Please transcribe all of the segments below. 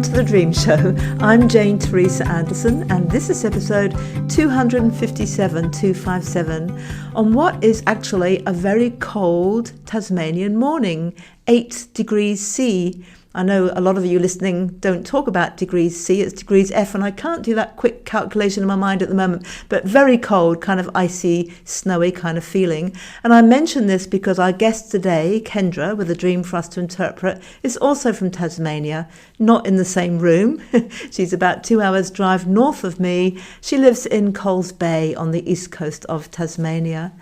Welcome to The Dream Show. I'm Jane Teresa Anderson, and this is episode 257 on what is actually a very cold Tasmanian morning, 8 degrees C. I know a lot of you listening don't talk about degrees C, it's degrees F, and I can't do that quick calculation in my mind at the moment, but very cold, kind of icy, snowy kind of feeling. And I mention this because our guest today, Kendra, with a dream for us to interpret, is also from Tasmania, not in the same room. She's about 2 hours drive north of me. She lives in Coles Bay on the east coast of Tasmania.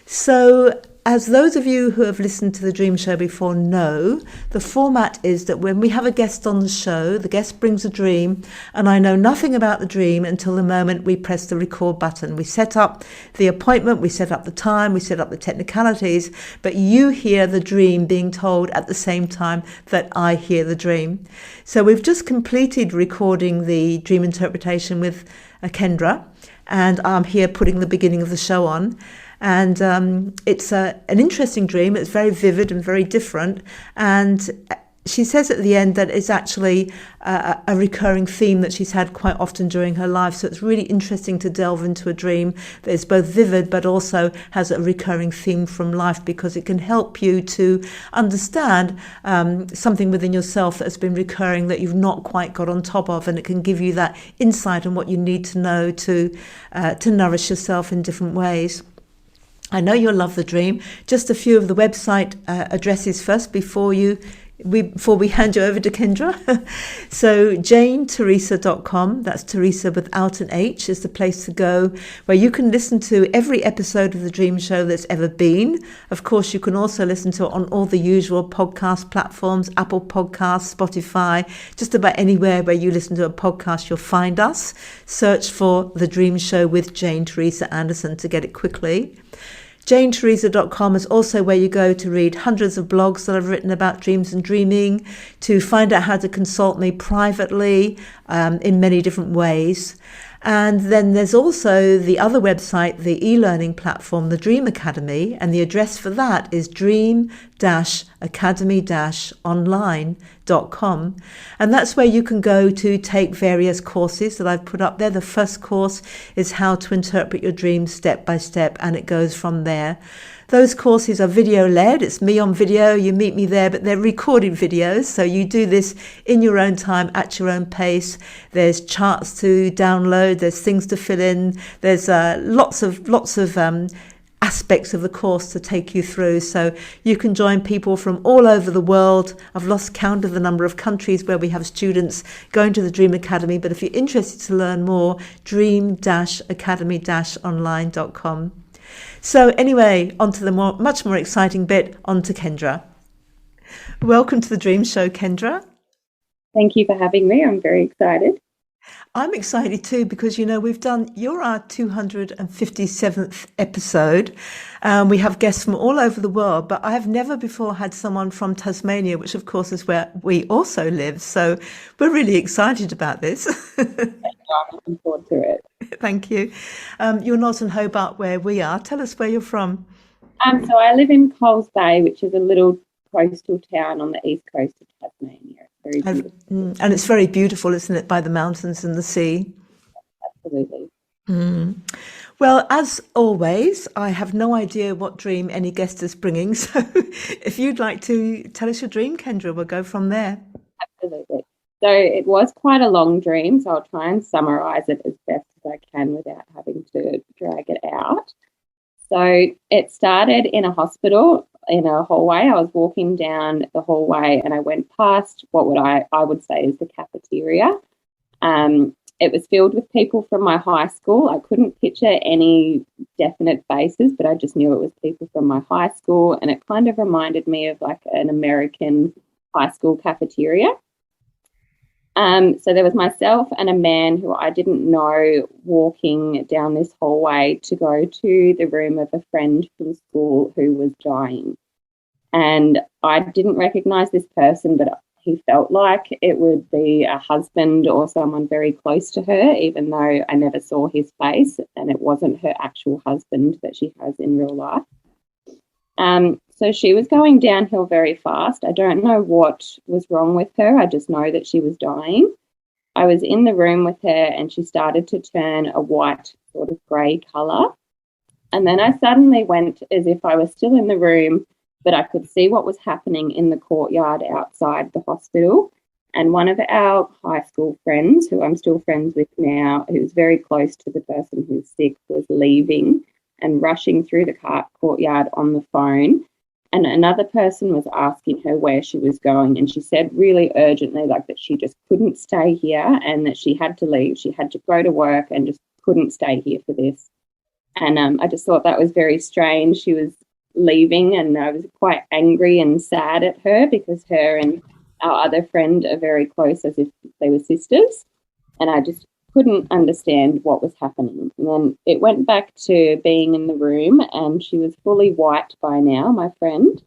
So, as those of you who have listened to the Dream Show before know, the format is that when we have a guest on the show, the guest brings a dream, and I know nothing about the dream until the moment we press the record button. We set up the appointment, we set up the time, we set up the technicalities, but you hear the dream being told at the same time that I hear the dream. So we've just completed recording the dream interpretation with Kendra, and I'm here putting the beginning of the show on. And it's an interesting dream. It's very vivid and very different. And she says at the end that it's actually a recurring theme that she's had quite often during her life. So it's really interesting to delve into a dream that is both vivid but also has a recurring theme from life, because it can help you to understand something within yourself that has been recurring that you've not quite got on top of, and it can give you that insight on what you need to know to nourish yourself in different ways. I know you'll love the dream. Just a few of the website addresses first before we hand you over to Kendra. So janeteresa.com, that's Teresa without an H, is the place to go, where you can listen to every episode of the Dream Show that's ever been. Of course, you can also listen to it on all the usual podcast platforms, Apple Podcasts, Spotify, just about anywhere where you listen to a podcast, you'll find us. Search for The Dream Show with Jane Teresa Anderson to get it quickly. JaneTeresa.com is also where you go to read hundreds of blogs that I've written about dreams and dreaming, to find out how to consult me privately in many different ways. And then there's also the other website, the e-learning platform, the Dream Academy, and the address for that is dream-academy-online.com. And that's where you can go to take various courses that I've put up there. The first course is how to interpret your dreams step by step, and it goes from there. Those courses are video-led. It's me on video. You meet me there, but they're recorded videos. So you do this in your own time, at your own pace. There's charts to download. There's things to fill in. There's lots of aspects of the course to take you through. So you can join people from all over the world. I've lost count of the number of countries where we have students going to the Dream Academy. But if you're interested to learn more, dream-academy-online.com. So anyway, on to the much more exciting bit, on to Kendra. Welcome to the Dream Show, Kendra. Thank you for having me. I'm very excited. I'm excited too, because, you're our 257th episode. We have guests from all over the world, but I have never before had someone from Tasmania, which of course is where we also live. So we're really excited about this. I'm looking forward to it. Thank you. You're not in Hobart where we are. Tell us where you're from. So I live in Coles Bay, which is a little coastal town on the east coast of Tasmania. Very beautiful. And it's very beautiful, isn't it, by the mountains and the sea? Absolutely. Well, as always, I have no idea what dream any guest is bringing. So if you'd like to tell us your dream, Kendra, we'll go from there. Absolutely. So it was quite a long dream, so I'll try and summarise it as best as I can without having to drag it out. So it started in a hospital in a hallway. I was walking down the hallway and I went past what I would say is the cafeteria. It was filled with people from my high school. I couldn't picture any definite faces, but I just knew it was people from my high school, and it kind of reminded me of like an American high school cafeteria. So there was myself and a man who I didn't know walking down this hallway to go to the room of a friend from school who was dying. And I didn't recognise this person, but he felt like it would be a husband or someone very close to her, even though I never saw his face and it wasn't her actual husband that she has in real life. So she was going downhill very fast. I don't know what was wrong with her. I just know that she was dying. I was in the room with her and she started to turn a white sort of grey colour. And then I suddenly went as if I was still in the room, but I could see what was happening in the courtyard outside the hospital. And one of our high school friends, who I'm still friends with now, who's very close to the person who's sick, was leaving and rushing through the courtyard on the phone. And another person was asking her where she was going. And she said really urgently, like that she just couldn't stay here and that she had to leave. She had to go to work and just couldn't stay here for this. And I just thought that was very strange. She was leaving and I was quite angry and sad at her because her and our other friend are very close, as if they were sisters. And I just couldn't understand what was happening. And then it went back to being in the room and she was fully white by now, my friend.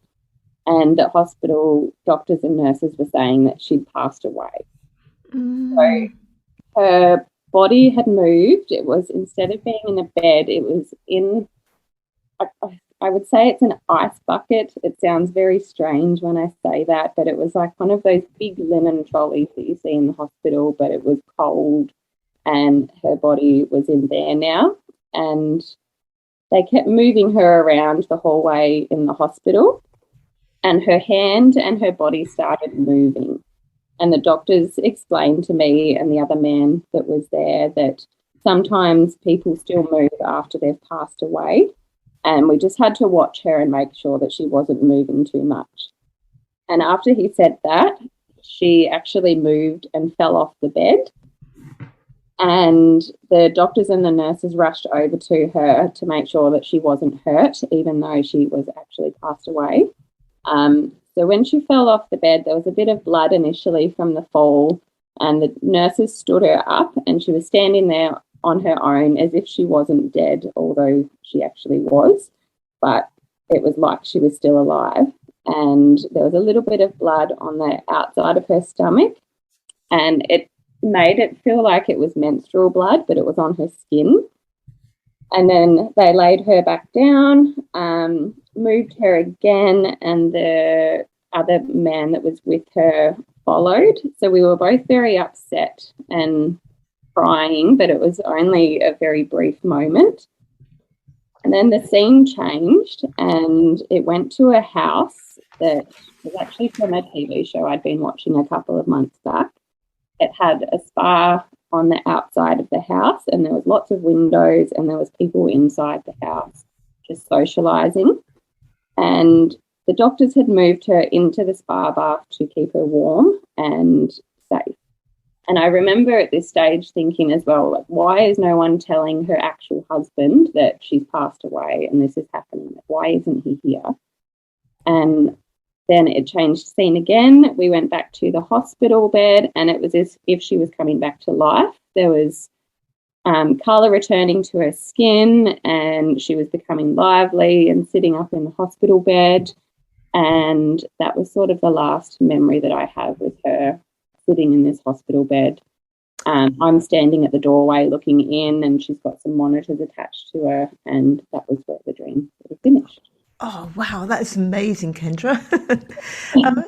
And the hospital doctors and nurses were saying that she'd passed away. So her body had moved. It was, instead of being in a bed, it was in, I would say it's an ice bucket. It sounds very strange when I say that, but it was like one of those big linen trolleys that you see in the hospital, but it was cold. And her body was in there now. And they kept moving her around the hallway in the hospital. And her hand and her body started moving. And the doctors explained to me and the other man that was there that sometimes people still move after they've passed away. And we just had to watch her and make sure that she wasn't moving too much. And after he said that, she actually moved and fell off the bed. And the doctors and the nurses rushed over to her to make sure that she wasn't hurt, even though she was actually passed away. So when she fell off the bed, there was a bit of blood initially from the fall, and the nurses stood her up and she was standing there on her own as if she wasn't dead, although she actually was. But it was like she was still alive. And there was a little bit of blood on the outside of her stomach, and it made it feel like it was menstrual blood, but it was on her skin. And then they laid her back down, moved her again, and the other man that was with her followed. So we were both very upset and crying, but it was only a very brief moment. And then the scene changed and it went to a house that was actually from a TV show I'd been watching a couple of months back. It had a spa on the outside of the house and there was lots of windows and there was people inside the house just socialising. And the doctors had moved her into the spa bath to keep her warm and safe. And I remember at this stage thinking as well, like, why is no one telling her actual husband that she's passed away and this is happening? Why isn't he here? And then it changed scene again. We went back to the hospital bed and it was as if she was coming back to life. There was colour returning to her skin and she was becoming lively and sitting up in the hospital bed. And that was sort of the last memory that I have with her sitting in this hospital bed. I'm standing at the doorway looking in and she's got some monitors attached to her, and that was where the dream sort of finished. Oh wow, that is amazing, Kendra. um,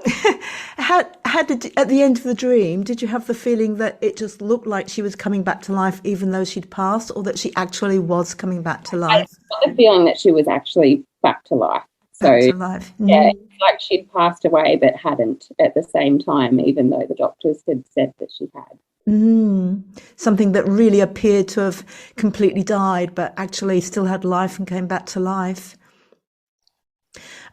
how did at the end of the dream, did you have the feeling that it just looked like she was coming back to life even though she'd passed, or that she actually was coming back to I life? got the feeling that she was actually back to life. Back So to life. yeah, it's like she'd passed away but hadn't at the same time, even though the doctors had said that she had. Something that really appeared to have completely died, but actually still had life and came back to life.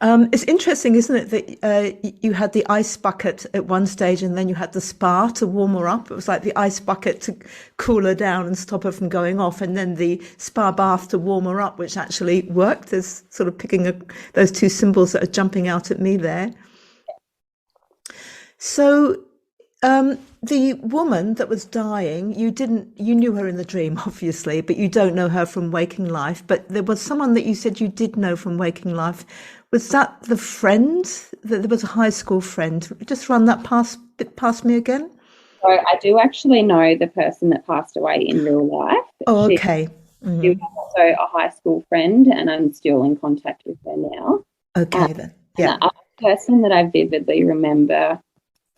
It's interesting, isn't it, that you had the ice bucket at one stage and then you had the spa to warm her up. It was like the ice bucket to cool her down and stop her from going off, and then the spa bath to warm her up, which actually worked as sort of those two symbols that are jumping out at me there. So the woman that was dying, you knew her in the dream, obviously, but you don't know her from waking life. But there was someone that you said you did know from waking life. Was that the friend? That there was a high school friend. Just run that past me again. So I do actually know the person that passed away in real life. Oh, okay. She was also a high school friend, and I'm still in contact with her now. Okay then. And Yeah. the other person that I vividly remember,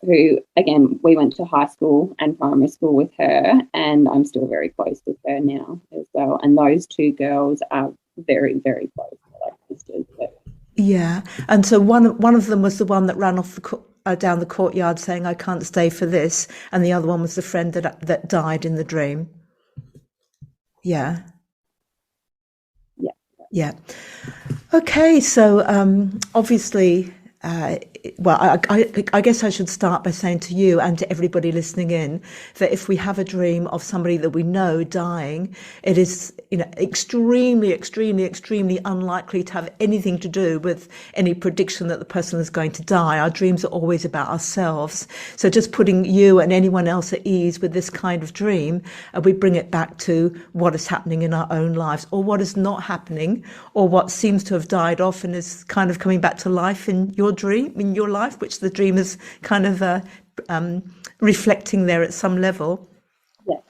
who, again, we went to high school and primary school with her, and I'm still very close with her now as well. And those two girls are very, very close. They're like sisters. But Yeah. And so one of them was the one that ran off down the courtyard saying, "I can't stay for this," and the other one was the friend that died in the dream. Yeah. yeah. Yeah. Okay, so obviously, well, I guess I should start by saying to you and to everybody listening in that if we have a dream of somebody that we know dying, it is, extremely, extremely, extremely unlikely to have anything to do with any prediction that the person is going to die. Our dreams are always about ourselves. So just putting you and anyone else at ease with this kind of dream, we bring it back to what is happening in our own lives, or what is not happening, or what seems to have died off and is kind of coming back to life in your dream, in your life, which the dream is kind of reflecting there at some level. Yeah.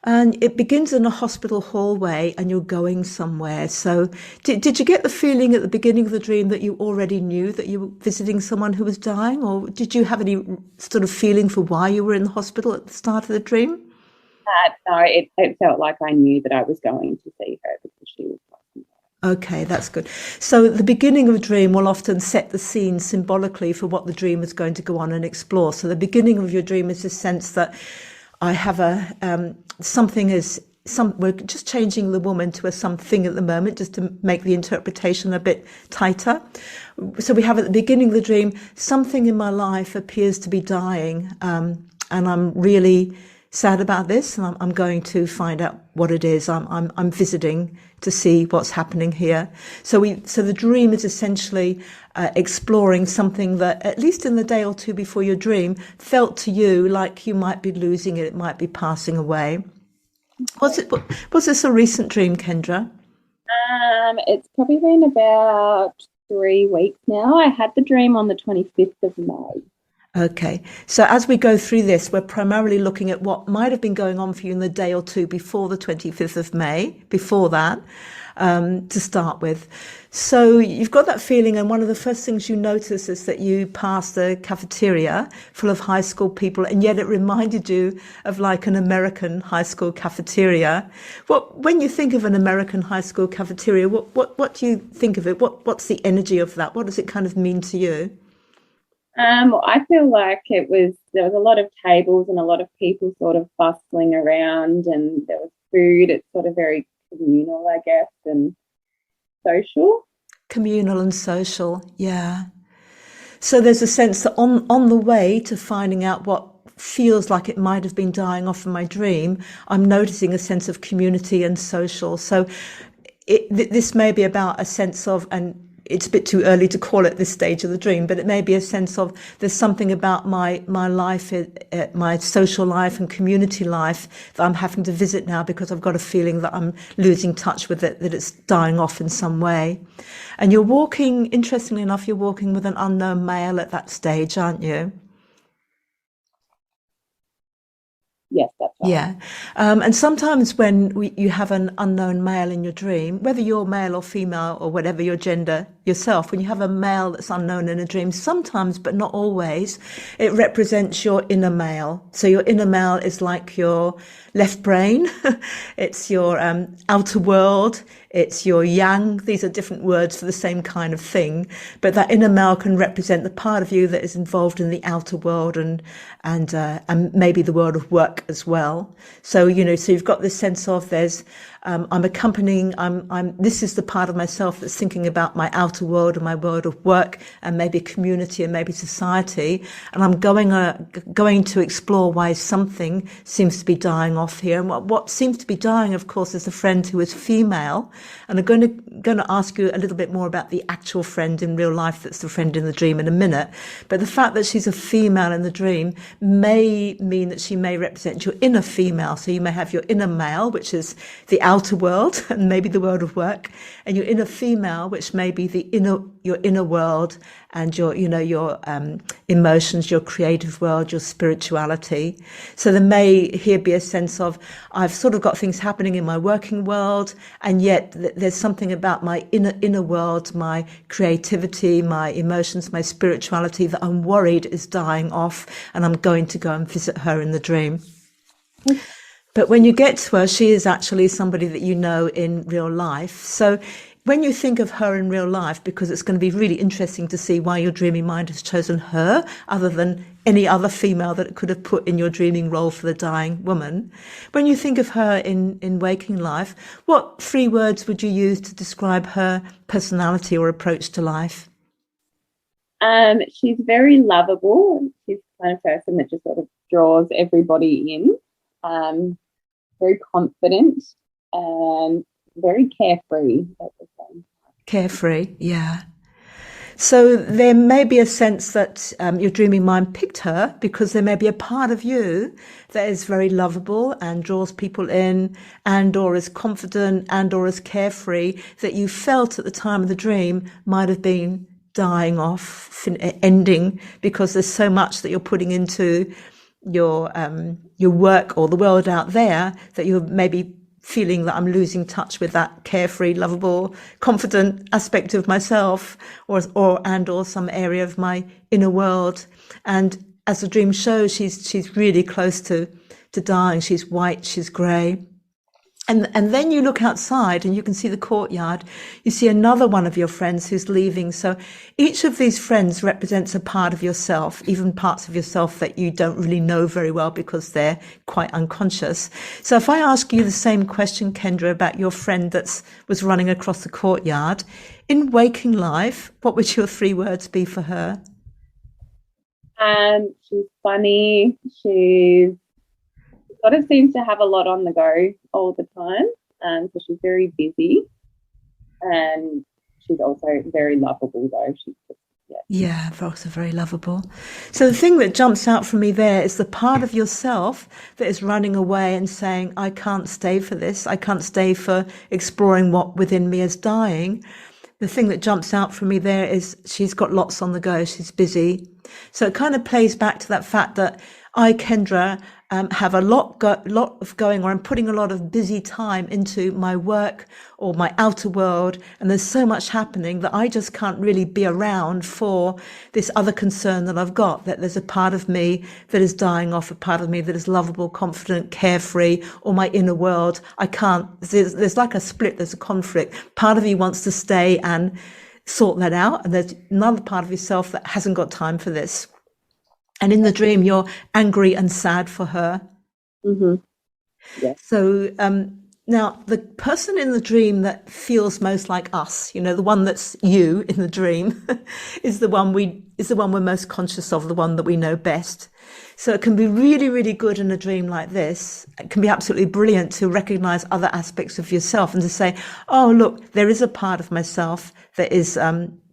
And it begins in a hospital hallway and you're going somewhere. So did you get the feeling at the beginning of the dream that you already knew that you were visiting someone who was dying? Or did you have any sort of feeling for why you were in the hospital at the start of the dream? No, it felt like I knew that I was going to see her because she was passing away. Okay, that's good. So the beginning of a dream will often set the scene symbolically for what the dream is going to go on and explore. So the beginning of your dream is a sense that I have we're just changing the woman to a something at the moment, just to make the interpretation a bit tighter. So we have at the beginning of the dream, something in my life appears to be dying, and I'm really sad about this, and I'm going to find out what it is. I'm visiting to see what's happening here. So the dream is essentially exploring something that, at least in the day or two before your dream, felt to you like you might be losing it. It might be passing away. Was this a recent dream, Kendra? It's probably been about 3 weeks now. I had the dream on the 25th of May. Okay, so as we go through this, we're primarily looking at what might have been going on for you in the day or two before the 25th of May, before that, to start with. So you've got that feeling, and one of the first things you notice is that you passed the cafeteria full of high school people, and yet it reminded you of like an American high school cafeteria. When you think of an American high school cafeteria, what do you think of it? What's the energy of that? What does it kind of mean to you? I feel like there was a lot of tables and a lot of people sort of bustling around, and there was food. It's sort of very communal, I guess, and social. Communal and social, yeah. So there's a sense that on the way to finding out what feels like it might have been dying off in my dream, I'm noticing a sense of community and social. So this may be about a sense of, and it's a bit too early to call it this stage of the dream, but it may be a sense of there's something about my life, my social life and community life that I'm having to visit now because I've got a feeling that I'm losing touch with it, that it's dying off in some way. And you're walking, interestingly enough, you're walking with an unknown male at that stage, aren't you? Yes, that's right. Yeah. And sometimes when you have an unknown male in your dream, whether you're male or female or whatever your gender yourself, when you have a male that's unknown in a dream, sometimes, but not always, it represents your inner male. So your inner male is like your left brain. It's your outer world. It's your yang. These are different words for the same kind of thing. But that inner male can represent the part of you that is involved in the outer world and maybe the world of work as well. So, so you've got this sense of I'm accompanying, this is the part of myself that's thinking about my outer world and my world of work and maybe community and maybe society. And I'm going to explore why something seems to be dying off here. And what seems to be dying, of course, is a friend who is female. And I'm going to ask you a little bit more about the actual friend in real life that's the friend in the dream in a minute. But the fact that she's a female in the dream may mean that she may represent your inner female. So you may have your inner male, which is the outer world and maybe the world of work, and your inner female, which may be your inner world and your emotions, your creative world, your spirituality. So there may here be a sense of, I've sort of got things happening in my working world, and yet there's something about my inner world, my creativity, my emotions, my spirituality that I'm worried is dying off, and I'm going to go and visit her in the dream. But when you get to her, she is actually somebody that you know in real life. So when you think of her in real life, because it's going to be really interesting to see why your dreaming mind has chosen her other than any other female that it could have put in your dreaming role for the dying woman. When you think of her in waking life, what 3 words would you use to describe her personality or approach to life? She's very lovable. She's the kind of person that just sort of draws everybody in. Very confident and very carefree at the same time. Carefree, yeah. So there may be a sense that your dreaming mind picked her because there may be a part of you that is very lovable and draws people in, and or is confident and or is carefree, that you felt at the time of the dream might have been dying off, ending, because there's so much that you're putting into your work or the world out there that you're maybe feeling that I'm losing touch with that carefree, lovable, confident aspect of myself, or some area of my inner world. And as the dream shows, she's really close to dying. She's white, she's grey. And then you look outside and you can see the courtyard. You see another one of your friends who's leaving. So each of these friends represents a part of yourself, even parts of yourself that you don't really know very well because they're quite unconscious. So if I ask you the same question, Kendra, about your friend that was running across the courtyard, in waking life, what would your 3 words be for her? She's funny. She sort of seems to have a lot on the go all the time. So she's very busy, and she's also very lovable, though. She's just, yeah, also very lovable. So the thing that jumps out for me there is the part of yourself that is running away and saying, I can't stay for this. I can't stay for exploring what within me is dying. The thing that jumps out for me there is she's got lots on the go. She's busy. So it kind of plays back to that fact that I, Kendra, have a lot of going, or I'm putting a lot of busy time into my work or my outer world, and there's so much happening that I just can't really be around for this other concern that I've got, that there's a part of me that is dying off, a part of me that is lovable, confident, carefree, or my inner world. I can't, there's like a split, there's a conflict. Part of you wants to stay and sort that out, and there's another part of yourself that hasn't got time for this. And in the dream, you're angry and sad for her. Mm-hmm. Yeah. So now the person in the dream that feels most like us, the one that's you in the dream, is the one we're most conscious of, the one that we know best. So it can be really, really good in a dream like this. It can be absolutely brilliant to recognize other aspects of yourself and to say, oh, look, there is a part of myself that is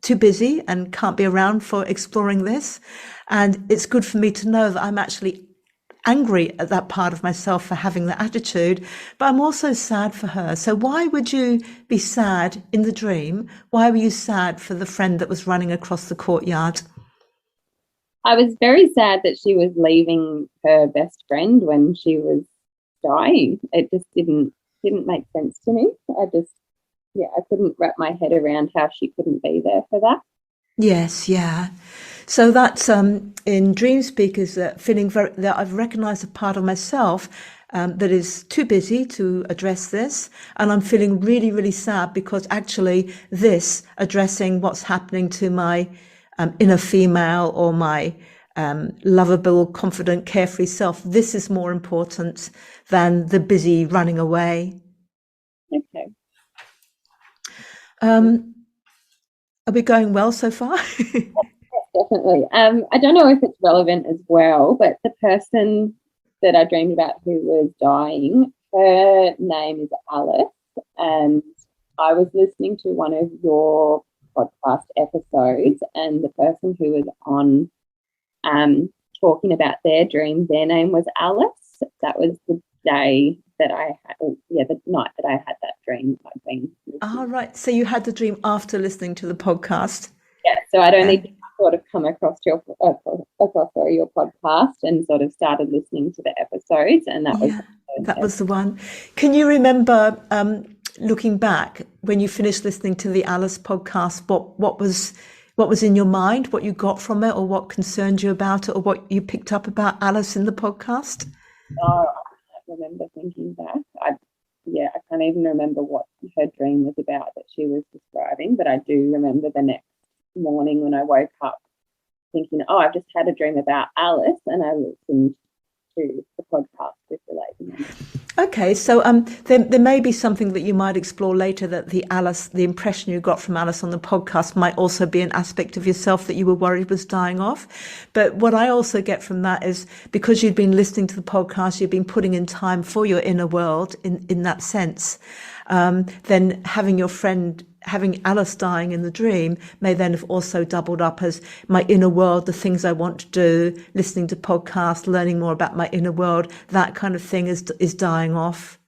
too busy and can't be around for exploring this. And it's good for me to know that I'm actually angry at that part of myself for having that attitude, but I'm also sad for her. So why would you be sad in the dream? Why were you sad for the friend that was running across the courtyard? I was very sad that she was leaving her best friend when she was dying. It just didn't make sense to me. I couldn't wrap my head around how she couldn't be there for that. Yes, yeah. So that's in dream speak is feeling that I've recognized a part of myself that is too busy to address this, and I'm feeling really, really sad because actually this addressing what's happening to my inner female or my lovable, confident, carefree self, this is more important than the busy running away. Okay. Are we going well so far? Definitely. I don't know if it's relevant as well, but the person that I dreamed about who was dying, her name is Alice, and I was listening to one of your podcast episodes, and the person who was on talking about their dream, their name was Alice. That was the day that I had, the night that I had that dream. I'd been Right. So you had the dream after listening to the podcast. yeah. So I'd Yeah. only sort of come across your podcast and sort of started listening to the episodes, and that was Yeah, that was the one. Can you remember, looking back when you finished listening to the Alice podcast, what was in your mind, what you got from it, or what concerned you about it, or what you picked up about Alice in the podcast? Oh, I can't remember thinking back. I can't even remember what her dream was about that she was describing, but I do remember the next morning when I woke up thinking, oh, I've just had a dream about Alice, and I listened to the podcast with relating. Okay, so there may be something that you might explore later, that the impression you got from Alice on the podcast might also be an aspect of yourself that you were worried was dying off. But what I also get from that is, because you'd been listening to the podcast, you've been putting in time for your inner world in that sense. Then having Alice dying in the dream may then have also doubled up as my inner world, the things I want to do, listening to podcasts, learning more about my inner world, that kind of thing is dying off.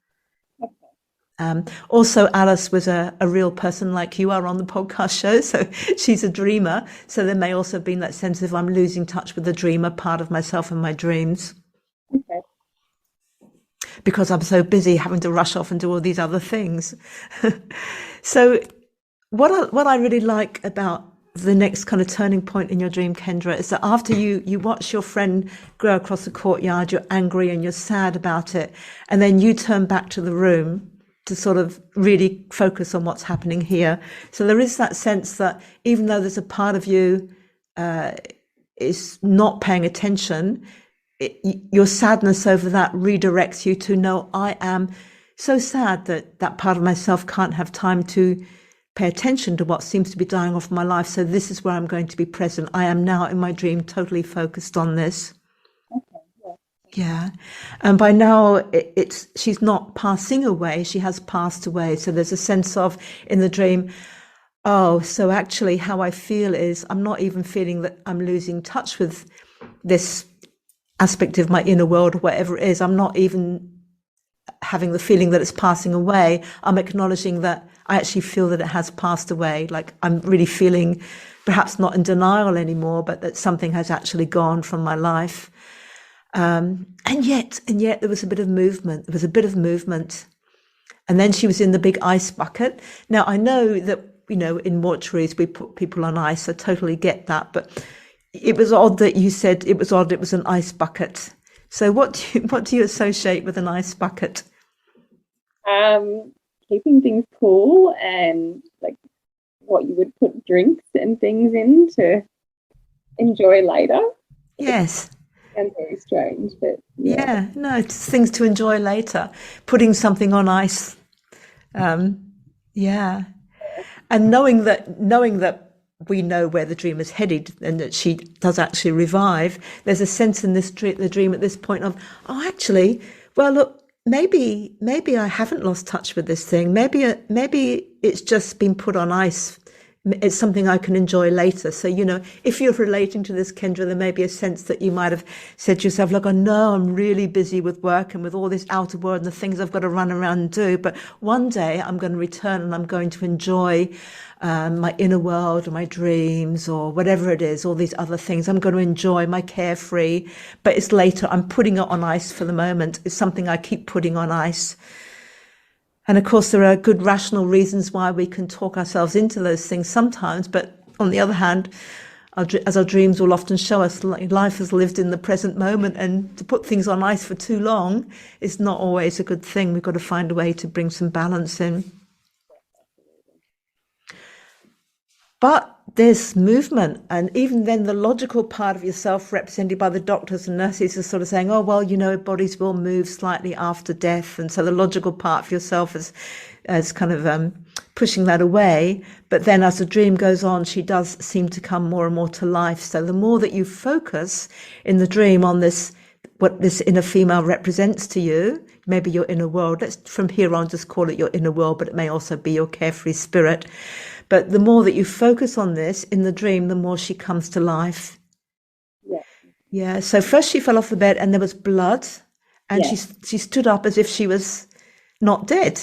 Also, Alice was a real person like you are on the podcast show, so she's a dreamer. So there may also have been that sense of, I'm losing touch with the dreamer part of myself and my dreams. Okay. Because I'm so busy having to rush off and do all these other things. So what I really like about the next kind of turning point in your dream, Kendra, is that after you watch your friend go across the courtyard, you're angry and you're sad about it, and then you turn back to the room to sort of really focus on what's happening here. So there is that sense that even though there's a part of you is not paying attention, your sadness over that redirects you to know, I am so sad that that part of myself can't have time to pay attention to what seems to be dying off my life. So this is where I'm going to be present. I am now in my dream totally focused on this. Okay. Yeah. And by now she's not passing away. She has passed away. So there's a sense of, in the dream, oh, so actually how I feel is I'm not even feeling that I'm losing touch with this aspect of my inner world, or whatever it is. I'm not even having the feeling that it's passing away. I'm acknowledging that I actually feel that it has passed away. Like I'm really feeling, perhaps not in denial anymore, but that something has actually gone from my life. And yet there was a bit of movement. There was a bit of movement. And then she was in the big ice bucket. Now I know that, in mortuaries we put people on ice. I totally get that. But it was odd that you said it was an ice bucket. So what do you associate with an ice bucket? Keeping things cool, and like what you would put drinks and things in to enjoy later. Yes. And very strange, but yeah, no, it's things to enjoy later. Putting something on ice. Yeah. And knowing that we know where the dream is headed and that she does actually revive, there's a sense in the dream at this point of, oh, actually, well, look, maybe I haven't lost touch with this thing. Maybe it's just been put on ice. It's something I can enjoy later. So, if you're relating to this, Kendra, there may be a sense that you might have said to yourself, look, I know I'm really busy with work and with all this outer world and the things I've got to run around and do, but one day I'm going to return and I'm going to enjoy my inner world or my dreams or whatever it is, all these other things. I'm going to enjoy my carefree, but it's later. I'm putting it on ice for the moment. It's something I keep putting on ice. And of course, there are good rational reasons why we can talk ourselves into those things sometimes. But on the other hand, as our dreams will often show us, life is lived in the present moment. And to put things on ice for too long is not always a good thing. We've got to find a way to bring some balance in. But there's movement, and even then the logical part of yourself, represented by the doctors and nurses, is sort of saying, oh, well, bodies will move slightly after death. And so the logical part of yourself is kind of pushing that away. But then as the dream goes on, she does seem to come more and more to life. So the more that you focus in the dream on this, what this inner female represents to you, maybe your inner world, let's from here on just call it your inner world, but it may also be your carefree spirit. But the more that you focus on this in the dream, the more she comes to life. Yeah. Yeah. So first she fell off the bed and there was blood, and yeah. she stood up as if she was Not dead.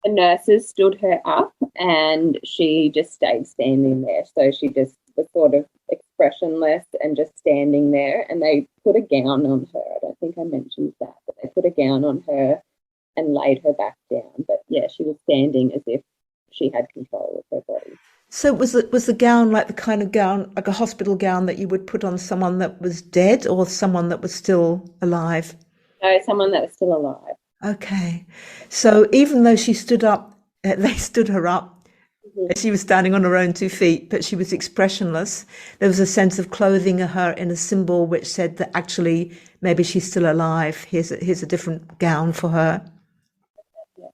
The nurses stood her up and she just stayed standing there. So she just was sort of expressionless and just standing there. And they put a gown on her. I don't think I mentioned that, but they put a gown on her and laid her back down. But yeah, she was standing as if she had control of her body. So was the gown like the kind of gown, like a hospital gown that you would put on someone that was dead or someone that was still alive? No, someone that was still alive. Okay. So even though she stood up, they stood her up, Mm-hmm. she was standing on her own 2 feet, but she was expressionless. There was a sense of clothing her in a symbol which said that actually maybe she's still alive. Here's a different gown for her. Yeah.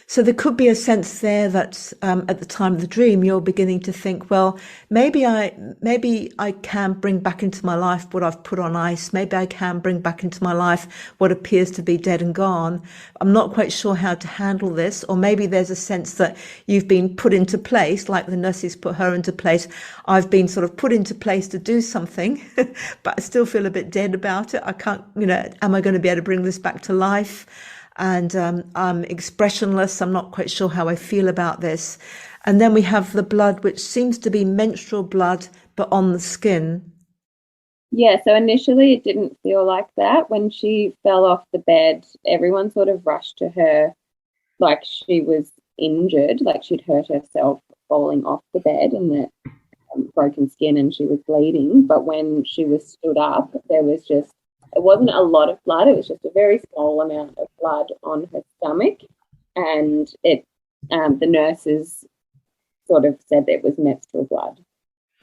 So there could be a sense there that at the time of the dream, you're beginning to think, well, maybe I can bring back into my life what I've put on ice. Maybe I can bring back into my life what appears to be dead and gone. I'm not quite sure how to handle this. Or maybe there's a sense that you've been put into place, like the nurses put her into place. I've been sort of put into place to do something, but I still feel a bit dead about it. I can't, am I going to be able to bring this back to life? And I'm expressionless. I'm not quite sure how I feel about this. And then we have the blood, which seems to be menstrual blood, but on the skin. Yeah, so initially it didn't feel like that. When she fell off the bed, everyone sort of rushed to her like she was injured, like she'd hurt herself falling off the bed and that broken skin and she was bleeding. But when she was stood up, it wasn't a lot of blood. It was just a very small amount of blood on her stomach, and the nurses sort of said that it was menstrual blood,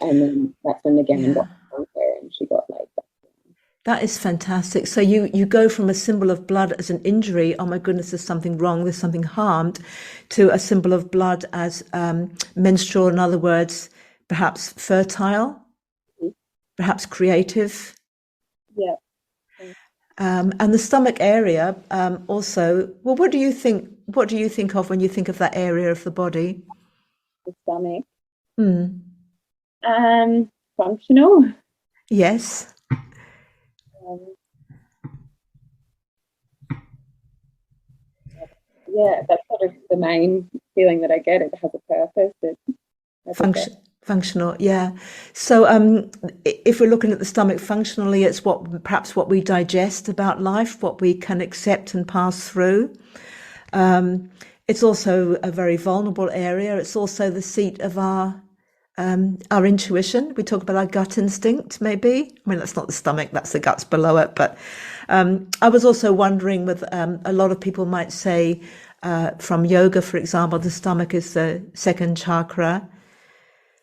and then that's when the gown got on her and she got laid back. That is fantastic. So you go from a symbol of blood as an injury, oh my goodness, there's something wrong, there's something harmed, to a symbol of blood as menstrual, in other words, perhaps fertile, Mm-hmm. perhaps creative. Yeah. And the stomach area also. Well, what do you think? What do you think of when you think of that area of the body? The stomach. Mm. Functional. Yes. Yeah, that's sort of the main feeling that I get. It has a purpose. It has Functional, yeah. So if we're looking at the stomach functionally, it's perhaps what we digest about life, what we can accept and pass through. It's also a very vulnerable area. It's also the seat of our intuition. We talk about our gut instinct, maybe. I mean, that's not the stomach, that's the guts below it. But I was also wondering with a lot of people might say from yoga, for example, the stomach is the second chakra,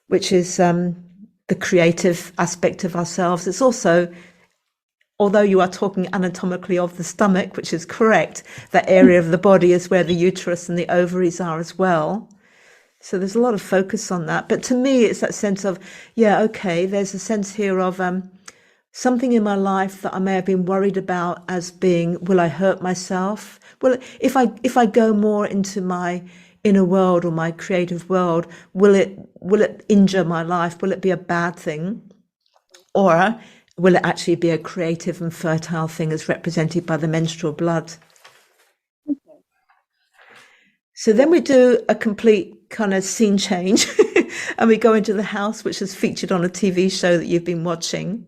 which is the creative aspect of ourselves. It's also, although you are talking anatomically of the stomach, which is correct, that area of the body is where the uterus and the ovaries are as well. So there's a lot of focus on that. But to me, it's that sense of, yeah, okay, there's a sense here of something in my life that I may have been worried about as being, will I hurt myself? Well, if I go more into my inner world or my creative world, will it injure my life? Will it be a bad thing? Or will it actually be a creative and fertile thing as represented by the menstrual blood? Okay. So then we do a complete kind of scene change and we go into the house, which is featured on a TV show that you've been watching.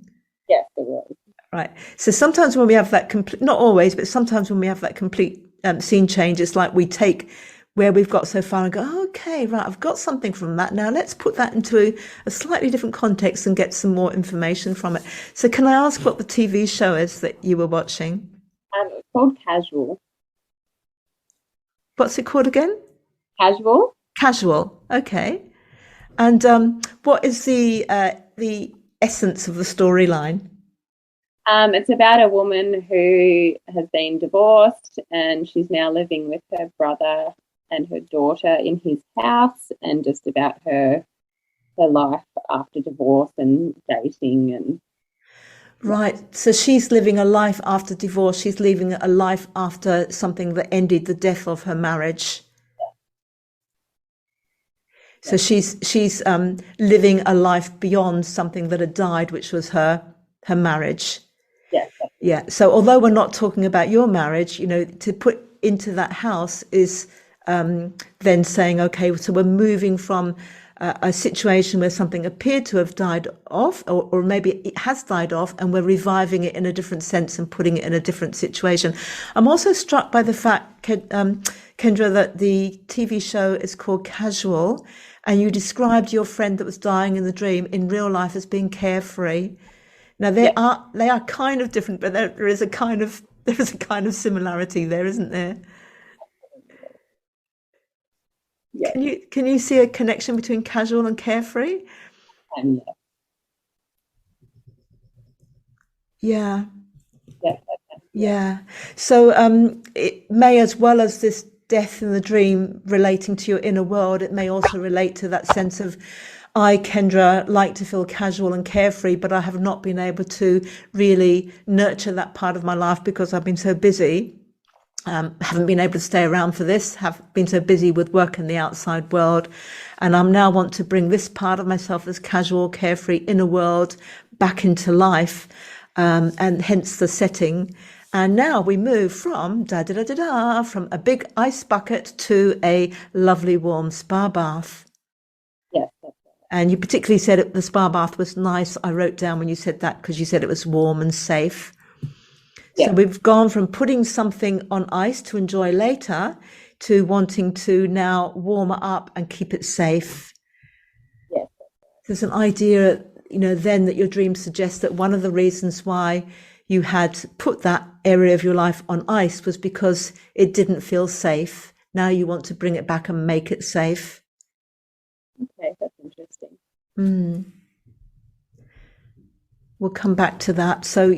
Yes, it was. Right. So sometimes when we have that complete, not always, but sometimes when we have that complete scene change, it's like we take where we've got so far and go, oh, okay, right, I've got something from that. Now let's put that into a slightly different context and get some more information from it. So can I ask what the TV show is that you were watching? It's called Casual. What's it called again? Casual. Casual. Okay. And what is the essence of the storyline? It's about a woman who has been divorced and she's now living with her brother and her daughter in his house, and just about her life after divorce and dating and. Right. So she's living a life after divorce. She's living a life after something that ended the death of her marriage. So she's living a life beyond something that had died, which was her marriage. Yes. Yeah. So although we're not talking about your marriage, to put into that house is then saying, okay, so we're moving from a situation where something appeared to have died off, or maybe it has died off, and we're reviving it in a different sense and putting it in a different situation. I'm also struck by the fact, Kendra, that the TV show is called Casual, and you described your friend that was dying in the dream in real life as being carefree. Now Yeah. they are kind of different, but there is a kind of similarity there, isn't there? Yeah. Can you see a connection between casual and carefree? And yeah. Yeah, Yeah. Yeah. yeah. So it may, as well as this death in the dream relating to your inner world, it may also relate to that sense of, I, Kendra, like to feel casual and carefree, but I have not been able to really nurture that part of my life because I've been so busy. Haven't been able to stay around for this, have been so busy with work in the outside world. And I now want to bring this part of myself, this casual, carefree inner world, back into life. And hence the setting. And now we move from from a big ice bucket to a lovely warm spa bath. Yeah. That's right. And you particularly said the spa bath was nice. I wrote down when you said that because you said it was warm and safe. So Yeah. we've gone from putting something on ice to enjoy later to wanting to now warm it up and keep it safe. Yeah. There's an idea, then that your dream suggests that one of the reasons why you had put that area of your life on ice was because it didn't feel safe. Now you want to bring it back and make it safe. Okay. That's interesting. Mm. We'll come back to that. So,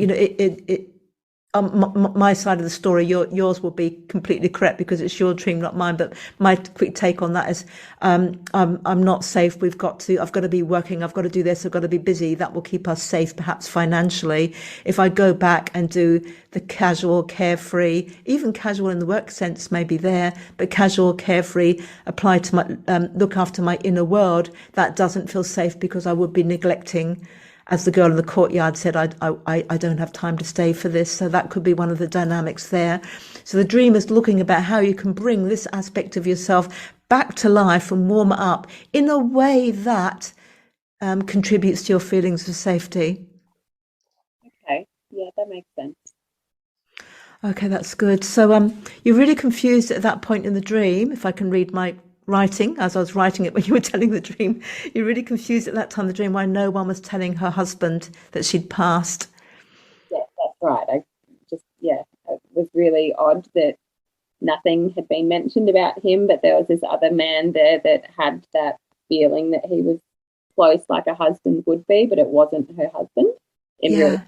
my side of the story, yours will be completely correct because it's your dream, not mine. But my quick take on that is, I'm not safe. I've got to be working. I've got to do this. I've got to be busy. That will keep us safe, perhaps financially. If I go back and do the casual, carefree, even casual in the work sense, maybe there, but casual, carefree, apply to my look after my inner world. That doesn't feel safe because I would be neglecting. As the girl in the courtyard said, I don't have time to stay for this. So that could be one of the dynamics there. So the dream is looking about how you can bring this aspect of yourself back to life and warm it up in a way that contributes to your feelings of safety. Okay. Yeah, that makes sense. Okay, that's good. So you're really confused at that point in the dream, if I can read my writing as I was writing it when you were telling the dream. You're really confused at that time in the dream why no one was telling her husband that she'd passed. Yeah, that's right. It was really odd that nothing had been mentioned about him, but there was this other man there that had that feeling that he was close like a husband would be, but it wasn't her husband in real Yeah, life.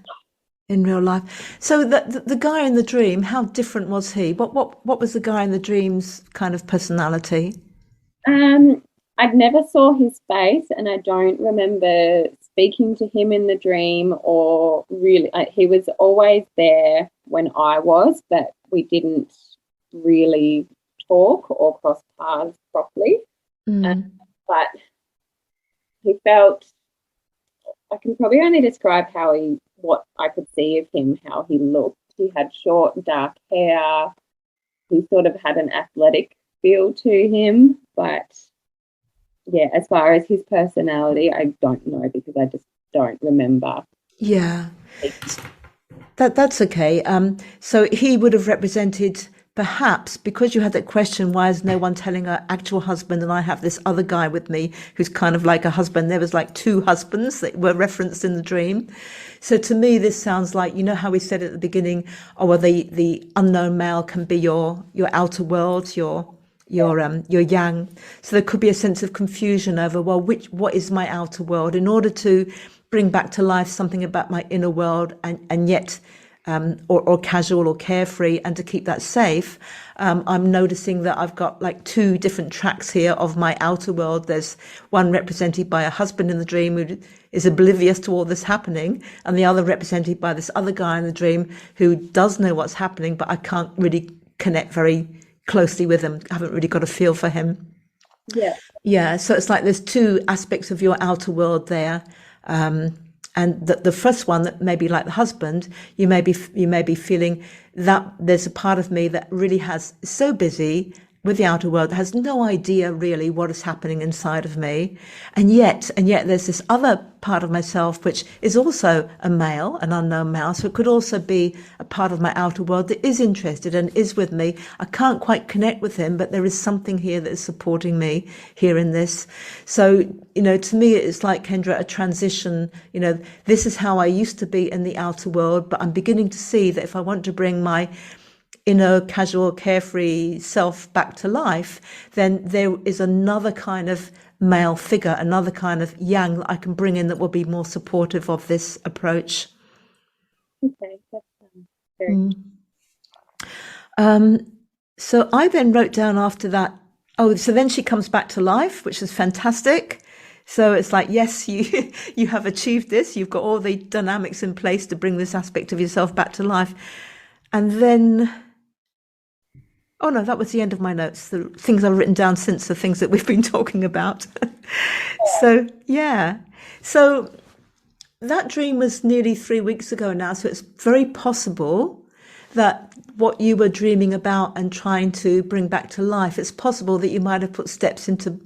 in real life. So the guy in the dream, how different was he? What was the guy in the dream's kind of personality? I never saw his face, and I don't remember speaking to him in the dream or really. He was always there when I was, but we didn't really talk or cross paths properly. Uh, Mm, but he felt. I can probably only describe what I could see of him, how he looked. He had short, dark hair. He sort of had an athletic feel to him, but yeah, as far as his personality, I don't know because I just don't remember. yeah, that's okay. So he would have represented, perhaps because you had that question, why is no one telling her actual husband, and I have this other guy with me who's kind of like a husband. There was like two husbands that were referenced in the dream. So to me, this sounds like, how we said at the beginning, oh, well, the unknown male can be your outer world, your yang. So there could be a sense of confusion over, well, what is my outer world, in order to bring back to life something about my inner world, and yet or casual or carefree, and to keep that safe. I'm noticing that I've got like two different tracks here of my outer world. There's one represented by a husband in the dream who is oblivious to all this happening, and the other represented by this other guy in the dream who does know what's happening, but I can't really connect very closely with him. I haven't really got a feel for him. Yeah. Yeah, so it's like there's two aspects of your outer world there. and the first one, that maybe like the husband, you may be feeling that there's a part of me that really has so busy with the outer world, has no idea really what is happening inside of me, and yet there's this other part of myself which is also a male, an unknown male, so it could also be a part of my outer world that is interested and is with me. I can't quite connect with him, but there is something here that is supporting me here in this. So, to me, it's like, Kendra, a transition. This is how I used to be in the outer world, but I'm beginning to see that if I want to bring my inner, casual, carefree self back to life, then there is another kind of male figure, another kind of yang that I can bring in that will be more supportive of this approach. Okay, that's very So I then wrote down after that, so then she comes back to life, which is fantastic. So it's like, yes, you have achieved this. You've got all the dynamics in place to bring this aspect of yourself back to life. And then, oh no, that was the end of my notes. The things I've written down since, the things that we've been talking about. So, yeah. So that dream was nearly 3 weeks ago now. So it's very possible that what you were dreaming about and trying to bring back to life, it's possible that you might have put steps into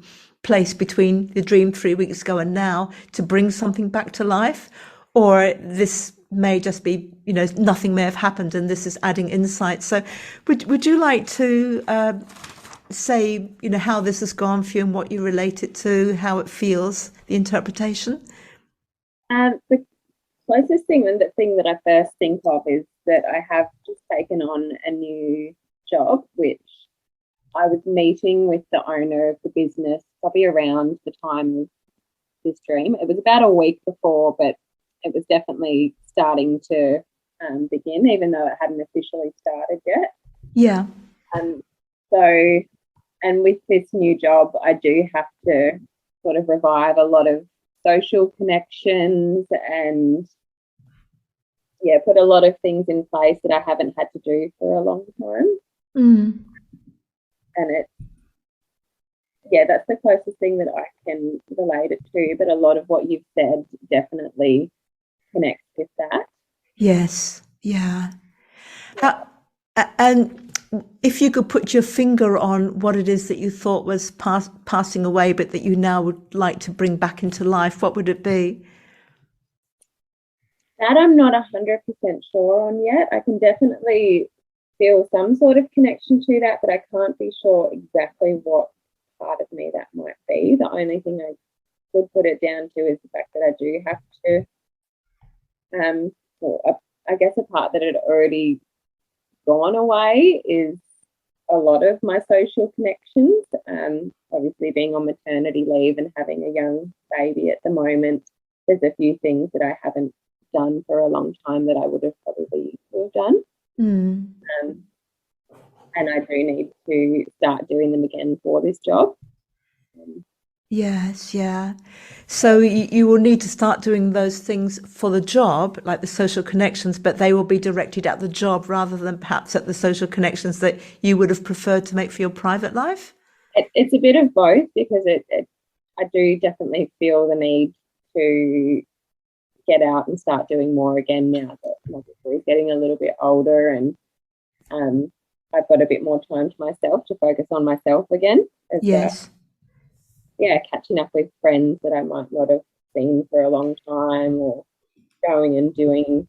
place between the dream 3 weeks ago and now to bring something back to life. Or this may just be, nothing may have happened and this is adding insight. So would you like to say, how this has gone for you and what you relate it to, how it feels, the interpretation? The closest thing and the thing that I first think of is that I have just taken on a new job, which I was meeting with the owner of the business probably around the time of this dream. It was about a week before, but it was definitely starting to begin, even though it hadn't officially started yet. Yeah. And with this new job, I do have to sort of revive a lot of social connections and, put a lot of things in place that I haven't had to do for a long time. And that's the closest thing that I can relate it to. But a lot of what you've said definitely connects with that. Yes. Yeah. And if you could put your finger on what it is that you thought was passing away, but that you now would like to bring back into life, what would it be? That I'm not 100% sure on yet. I can definitely feel some sort of connection to that, but I can't be sure exactly what part of me that might be. The only thing I would put it down to is the fact that I do have to, I guess a part that had already gone away is a lot of my social connections. Obviously being on maternity leave and having a young baby at the moment, there's a few things that I haven't done for a long time that I would have probably used to have done. And I do need to start doing them again for this job. Yes, yeah. So you will need to start doing those things for the job, like the social connections, but they will be directed at the job rather than perhaps at the social connections that you would have preferred to make for your private life? It's a bit of both, because I do definitely feel the need to get out and start doing more again now that my daughter is getting a little bit older, and I've got a bit more time to myself to focus on myself again. Yes. Catching up with friends that I might not have seen for a long time, or going and doing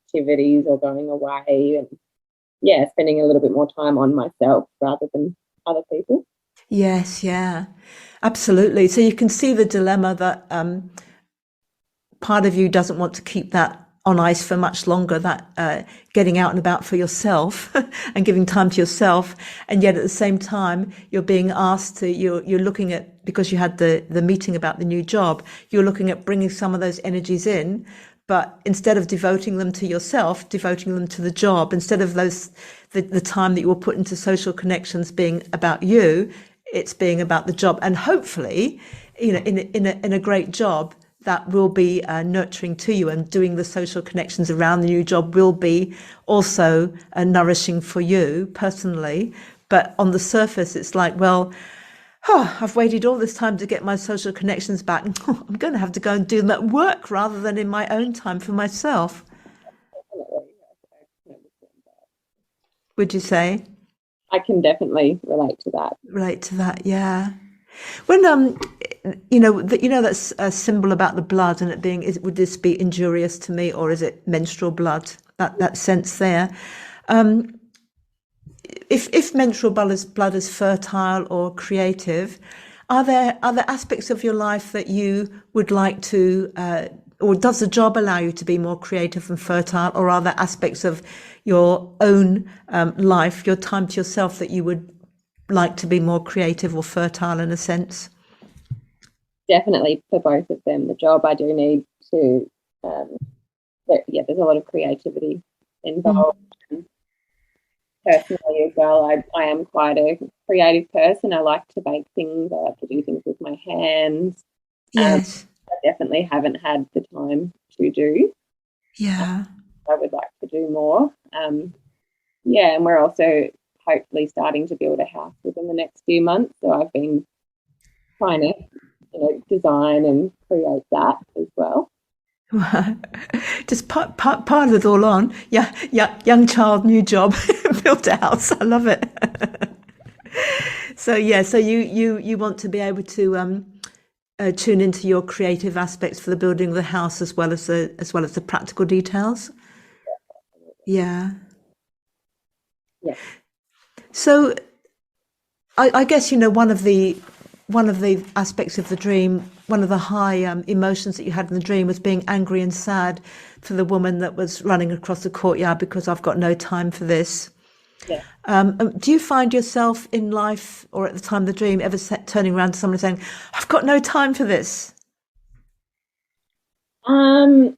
activities or going away, and spending a little bit more time on myself rather than other people. Yes, yeah, absolutely. So you can see the dilemma that part of you doesn't want to keep that on ice for much longer, that getting out and about for yourself and giving time to yourself. And yet at the same time, you're being asked to, you're looking at, because you had the meeting about the new job, you're looking at bringing some of those energies in, but instead of devoting them to yourself, devoting them to the job, instead of the time that you will put into social connections being about you, it's being about the job. And hopefully, in a great job, that will be nurturing to you, and doing the social connections around the new job will be also nourishing for you personally. But on the surface, it's like, well, Oh, I've waited all this time to get my social connections back. I'm going to have to go and do them at work rather than in my own time for myself. Definitely. Would you say? I can definitely relate to that. Relate to that, yeah. When you know that's a symbol about the blood and it being, would this be injurious to me or is it menstrual blood? That sense there. Um, if menstrual blood is fertile or creative, are there aspects of your life that you would like to, or does the job allow you to be more creative and fertile, or are there aspects of your own life, your time to yourself, that you would like to be more creative or fertile in a sense? Definitely for both of them. The job I do need to, yeah, there's a lot of creativity Mm. involved. And personally as well, I am quite a creative person. I like to bake things. I like to do things with my hands. Um, Yes. I definitely haven't had the time to do. Yeah. I would like to do more. Yeah, and we're also hopefully starting to build a house within the next few months. So I've been trying to, design and create that as well. Just pile it all on. Yeah, yeah. Young child, new job, build a house. I love it. So yeah, so you want to be able to tune into your creative aspects for the building of the house as well as the practical details. Yeah. Yeah. So I guess one of the aspects of the dream, one of the high emotions that you had in the dream was being angry and sad for the woman that was running across the courtyard because I've got no time for this. Yeah. Do you find yourself in life or at the time of the dream ever turning around to someone and saying, "I've got no time for this"? Um,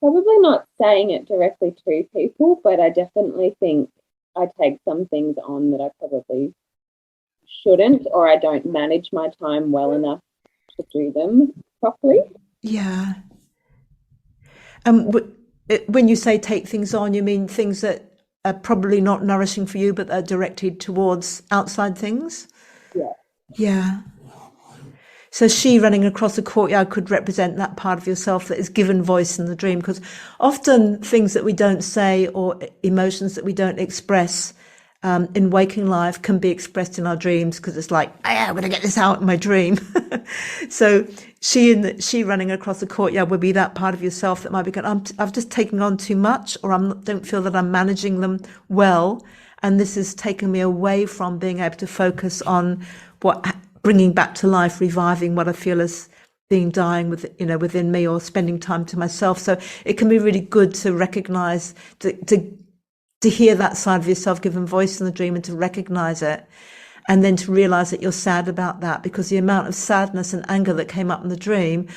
Probably not saying it directly to people, but I definitely think I take some things on that I probably shouldn't, or I don't manage my time well enough to do them properly. Yeah. And when you say take things on, you mean things that are probably not nourishing for you, but are directed towards outside things? Yeah. Yeah. So she running across the courtyard could represent that part of yourself that is given voice in the dream, because often things that we don't say or emotions that we don't express in waking life can be expressed in our dreams because it's like, oh, yeah, I'm going to get this out in my dream. So she running across the courtyard would be that part of yourself that might be going, I've just taken on too much, or don't feel that I'm managing them well. And this is taking me away from being able to focus on what bringing back to life, reviving what I feel is being dying within me, or spending time to myself. So it can be really good to recognize, to hear that side of yourself given voice in the dream and to recognize it. And then to realize that you're sad about that, because the amount of sadness and anger that came up in the dream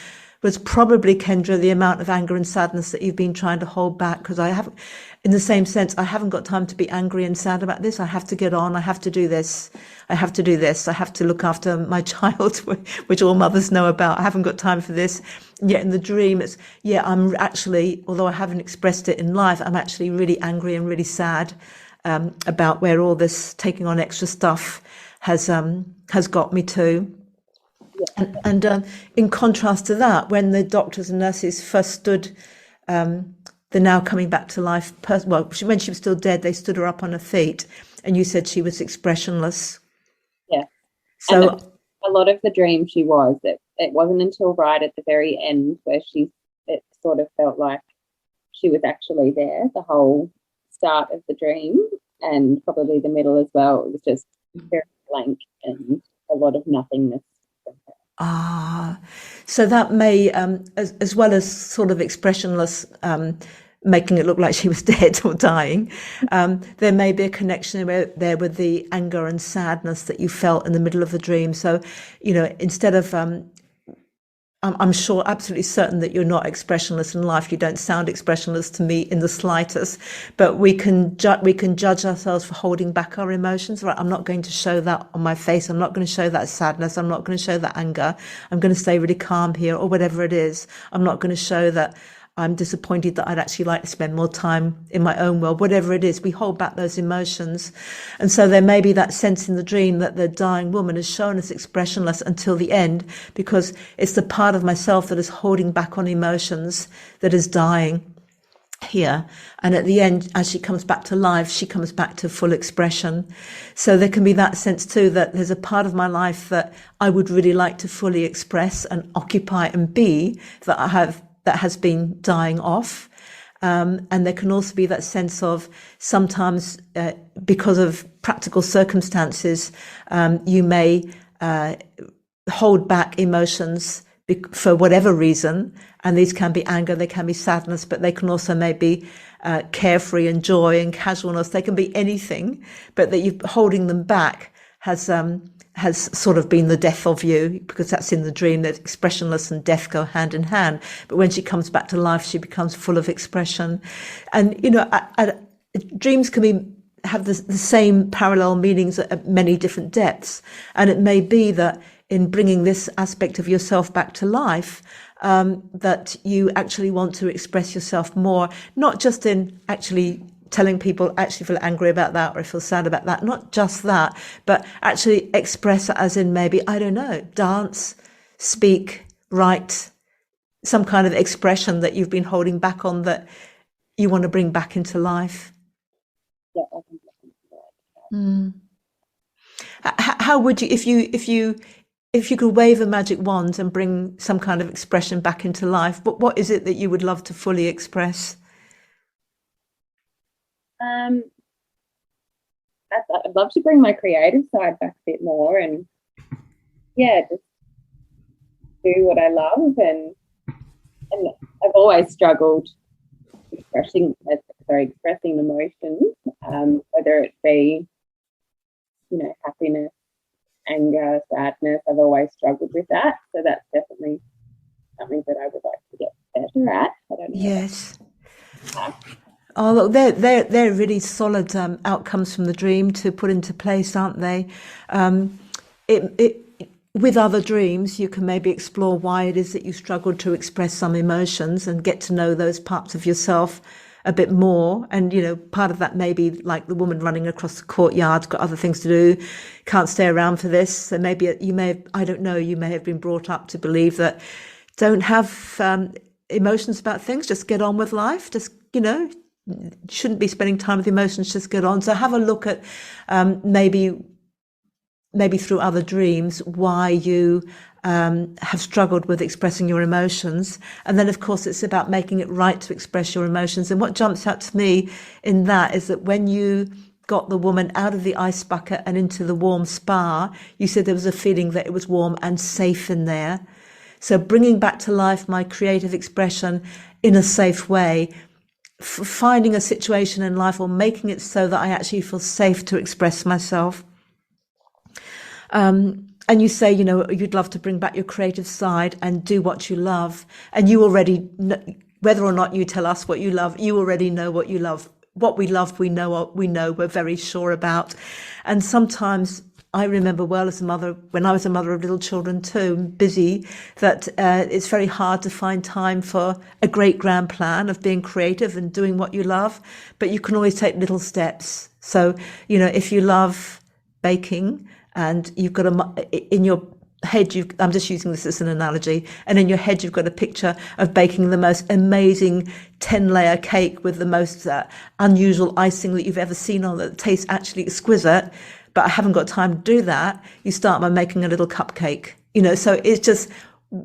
was probably, Kendra, the amount of anger and sadness that you've been trying to hold back. Because I haven't, in the same sense, I haven't got time to be angry and sad about this. I have to get on. I have to do this. I have to do this. I have to look after my child, which all mothers know about. I haven't got time for this. And yet in the dream, it's, yeah, I'm actually, although I haven't expressed it in life, I'm actually really angry and really sad about where all this taking on extra stuff has got me to. And in contrast to that, when the doctors and nurses first stood the now coming back to life, when she was still dead, they stood her up on her feet, and you said she was expressionless. Yeah. And So a lot of the dream she was, it wasn't until right at the very end where it sort of felt like she was actually there, the whole start of the dream and probably the middle as well. It was just very blank and a lot of nothingness from her. so that may, as well as sort of expressionless, making it look like she was dead or dying, there may be a connection there with the anger and sadness that you felt in the middle of the dream. So, instead of, I'm sure, absolutely certain that you're not expressionless in life. You don't sound expressionless to me in the slightest. But we can judge ourselves for holding back our emotions. Right? I'm not going to show that on my face. I'm not going to show that sadness. I'm not going to show that anger. I'm going to stay really calm here, or whatever it is. I'm not going to show that I'm disappointed that I'd actually like to spend more time in my own world, whatever it is. We hold back those emotions. And so there may be that sense in the dream that the dying woman is shown as expressionless until the end, because it's the part of myself that is holding back on emotions that is dying here. And at the end, as she comes back to life, she comes back to full expression. So there can be that sense too, that there's a part of my life that I would really like to fully express and occupy and be, that has been dying off. And there can also be that sense of sometimes, because of practical circumstances, you may hold back emotions for whatever reason. And these can be anger, they can be sadness, but they can also maybe carefree and joy and casualness. They can be anything, but that you're holding them back has sort of been the death of you, because that's in the dream that expressionless and death go hand in hand. But when she comes back to life, she becomes full of expression. And, dreams can have the same parallel meanings at many different depths. And it may be that in bringing this aspect of yourself back to life, that you actually want to express yourself more, not just in actually telling people, actually feel angry about that, or I feel sad about that, not just that, but actually express it as in maybe, I don't know, dance, speak, write, some kind of expression that you've been holding back on that you want to bring back into life. Yeah, I can definitely do that. How would you, if you could wave a magic wand and bring some kind of expression back into life, what is it that you would love to fully express? I'd love to bring my creative side back a bit more, and just do what I love. And I've always struggled expressing emotions, whether it be, happiness, anger, sadness. I've always struggled with that. So that's definitely something that I would like to get better at. I don't know. Yes. Oh, look, they're really solid outcomes from the dream to put into place, aren't they? With other dreams, you can maybe explore why it is that you struggle to express some emotions and get to know those parts of yourself a bit more. And, part of that may be like the woman running across the courtyard, got other things to do, can't stay around for this. So maybe you may have been brought up to believe that don't have emotions about things, just get on with life, just, shouldn't be spending time with emotions, just get on. So have a look at maybe through other dreams why you have struggled with expressing your emotions. And then, of course, it's about making it right to express your emotions. And what jumps out to me in that is that when you got the woman out of the ice bucket and into the warm spa, you said there was a feeling that it was warm and safe in there. So bringing back to life my creative expression in a safe way, finding a situation in life or making it so that I actually feel safe to express myself. And you say, you'd love to bring back your creative side and do what you love. And you already, whether or not you tell us what you love, you already know what you love. What we love, we know, we're very sure about. And sometimes I remember well as a mother, when I was a mother of little children too, busy, that it's very hard to find time for a great grand plan of being creative and doing what you love. But you can always take little steps. So, if you love baking, and you've got in your head, I'm just using this as an analogy, and in your head you've got a picture of baking the most amazing 10-layer cake with the most unusual icing that you've ever seen on it that tastes actually exquisite, but I haven't got time to do that. You start by making a little cupcake, so it's just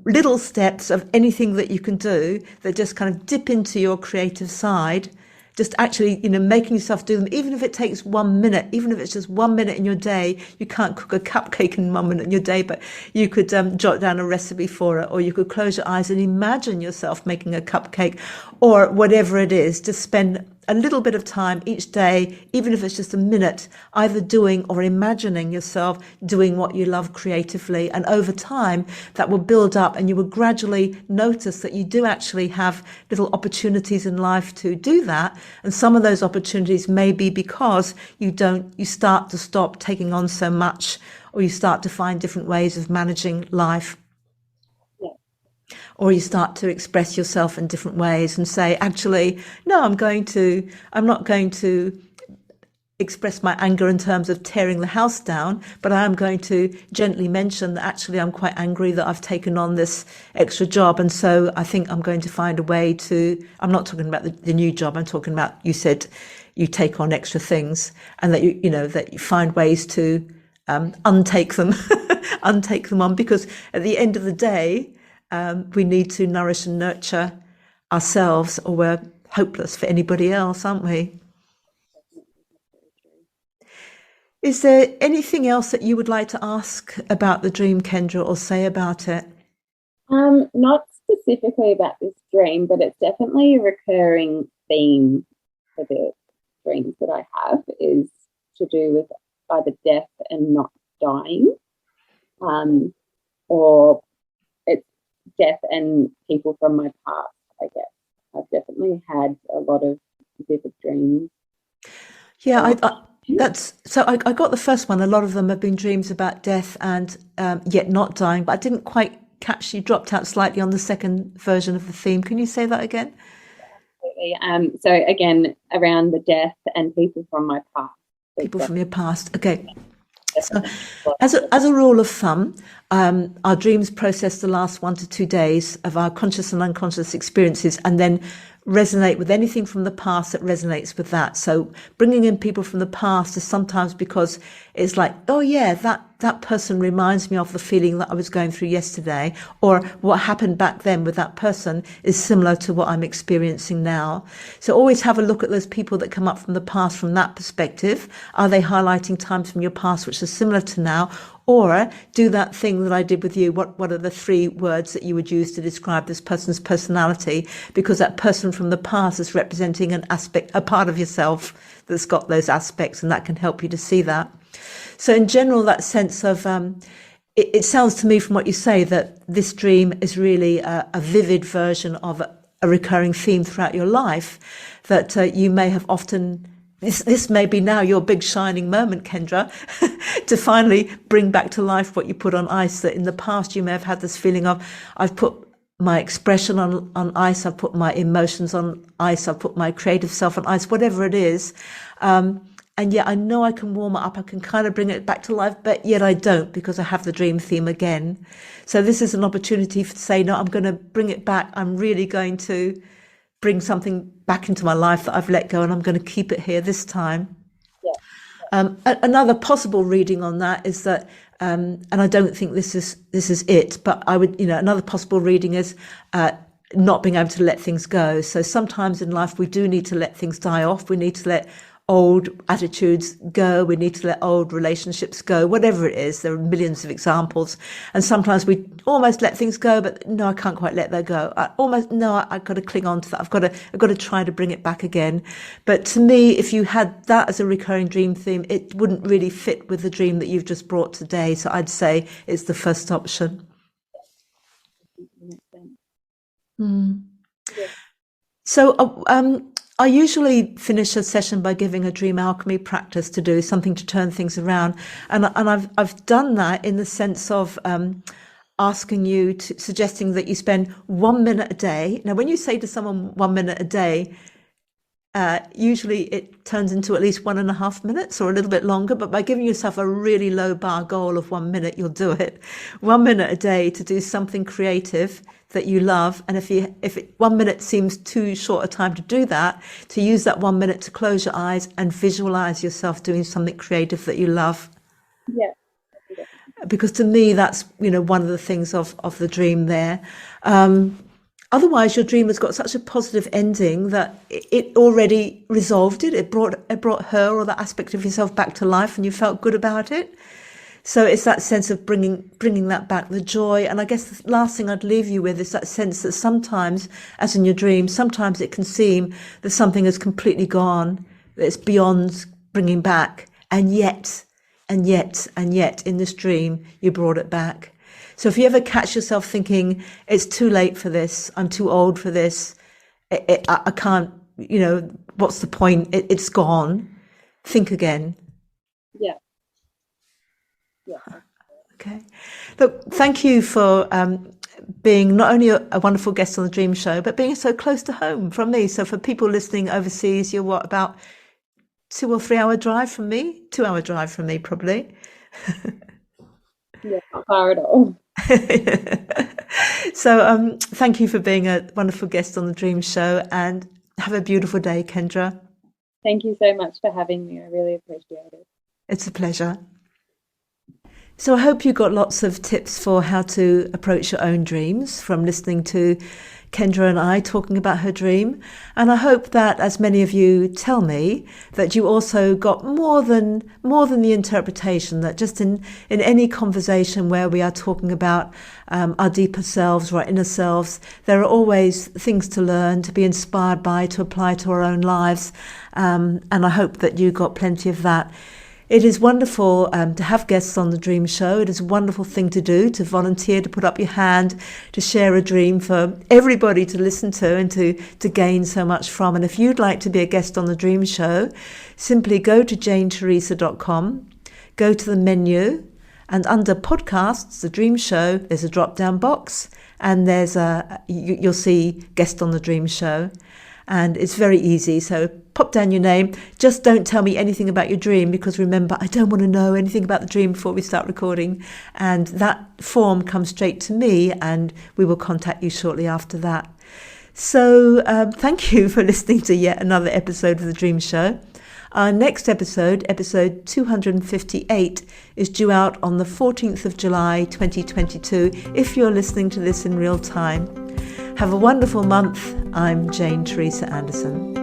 little steps of anything that you can do that just kind of dip into your creative side. Just actually, making yourself do them, even if it takes 1 minute, even if it's just 1 minute in your day. You can't cook a cupcake in 1 minute in your day, but you could jot down a recipe for it, or you could close your eyes and imagine yourself making a cupcake, or whatever it is. Just spend a little bit of time each day, even if it's just a minute, either doing or imagining yourself doing what you love creatively. And over time, that will build up, and you will gradually notice that you do actually have little opportunities in life to do that. And some of those opportunities may be because you start to stop taking on so much, or you start to find different ways of managing life. Yeah, Or you start to express yourself in different ways and say, actually, no, I'm not going to express my anger in terms of tearing the house down, but I am going to gently mention that actually I'm quite angry that I've taken on this extra job. And so I think I'm going to find a way to, I'm not talking about the new job. I'm talking about, you said you take on extra things and that that you find ways to untake them, untake them on, because at the end of the day, we need to nourish and nurture ourselves, or we're hopeless for anybody else, aren't we? Is there anything else that you would like to ask about the dream, Kendra, or say about it? Not specifically about this dream, but it's definitely a recurring theme for the dreams that I have, is to do with either death and not dying, or it's death and people from my past, I guess. I've definitely had a lot of vivid dreams. Yeah, I got the first one. A lot of them have been dreams about death and yet not dying, but I didn't quite catch, you dropped out slightly on the second version of the theme. Can you say that again? Absolutely. So again, around the death and people from my past. People from your past. Okay. So, as a rule of thumb, our dreams process the last 1 to 2 days of our conscious and unconscious experiences, and then resonate with anything from the past that resonates with that. So bringing in people from the past is sometimes because it's like, oh yeah, that person reminds me of the feeling that I was going through yesterday, or what happened back then with that person is similar to what I'm experiencing now. So always have a look at those people that come up from the past from that perspective. Are they highlighting times from your past which are similar to now? Or do that thing that I did with you. What are the 3 words that you would use to describe this person's personality? Because that person from the past is representing an aspect, a part of yourself that's got those aspects, and that can help you to see that. So in general, that sense of, it sounds to me from what you say that this dream is really a vivid version of a recurring theme throughout your life, that you may have often, this may be now your big shining moment, Kendra, to finally bring back to life what you put on ice, that in the past you may have had this feeling of, I've put my expression on ice, I've put my emotions on ice, I've put my creative self on ice, whatever it is. And yet I know I can warm it up, I can kind of bring it back to life, but yet I don't, because I have the dream theme again. So this is an opportunity to say, no, I'm going to bring it back. I'm really going to bring something back into my life that I've let go, and I'm going to keep it here this time. Yeah. Another possible reading on that is that, and I don't think this is it, but I would, another possible reading is not being able to let things go. So sometimes in life we do need to let things die off. We need to let old attitudes go. We need to let old relationships go, whatever it is. There are millions of examples. And sometimes we almost let things go, but no, I can't quite let that go. I've got to cling on to that. I've got to try to bring it back again. But to me, if you had that as a recurring dream theme, it wouldn't really fit with the dream that you've just brought today. So I'd say it's the first option. Mm. Yeah. So, I usually finish a session by giving a dream alchemy practice to do, something to turn things around, and I've done that in the sense of asking you to, suggesting that you spend 1 minute a day. Now, when you say to someone 1 minute a day, usually it turns into at least 1.5 minutes or a little bit longer, but by giving yourself a really low bar goal of 1 minute, you'll do it. 1 minute a day to do something creative that you love. And if 1 minute seems too short a time to do that, to use that 1 minute to close your eyes and visualize yourself doing something creative that you love. Yeah. Because to me, that's, one of the things of the dream there. Otherwise, your dream has got such a positive ending that it already resolved it. It brought her or that aspect of yourself back to life, and you felt good about it. So it's that sense of bringing that back, the joy. And I guess the last thing I'd leave you with is that sense that sometimes, as in your dream, sometimes it can seem that something has completely gone, that it's beyond bringing back, and yet, in this dream, you brought it back. So if you ever catch yourself thinking, it's too late for this, I'm too old for this, I can't, what's the point? It's gone. Think again. Yeah. Okay. Look, thank you for being not only a wonderful guest on the Dream Show, but being so close to home from me. So for people listening overseas, you're what, about 2 or 3 hour drive from me? 2 hour drive from me, probably. Yeah, not far at all. So thank you for being a wonderful guest on the Dream Show, and have a beautiful day, Kendra. Thank you so much for having me. I really appreciate it. It's a pleasure. So I hope you got lots of tips for how to approach your own dreams from listening to Kendra and I talking about her dream. And I hope that, as many of you tell me, that you also got more than the interpretation, that just in any conversation where we are talking about our deeper selves or our inner selves, there are always things to learn, to be inspired by, to apply to our own lives. And I hope that you got plenty of that. It is wonderful to have guests on the Dream Show. It is a wonderful thing to do, to volunteer, to put up your hand, to share a dream for everybody to listen to and to gain so much from. And if you'd like to be a guest on the Dream Show, simply go to janeteresa.com, go to the menu, and under podcasts, the Dream Show, there's a drop-down box, and you'll see guest on the Dream Show. And it's very easy. So pop down your name. Just don't tell me anything about your dream, because remember, I don't want to know anything about the dream before we start recording. And that form comes straight to me, and we will contact you shortly after that. So thank you for listening to yet another episode of The Dream Show. Our next episode, episode 258, is due out on the 14th of July 2022, if you're listening to this in real time. Have a wonderful month. I'm Jane Teresa Anderson.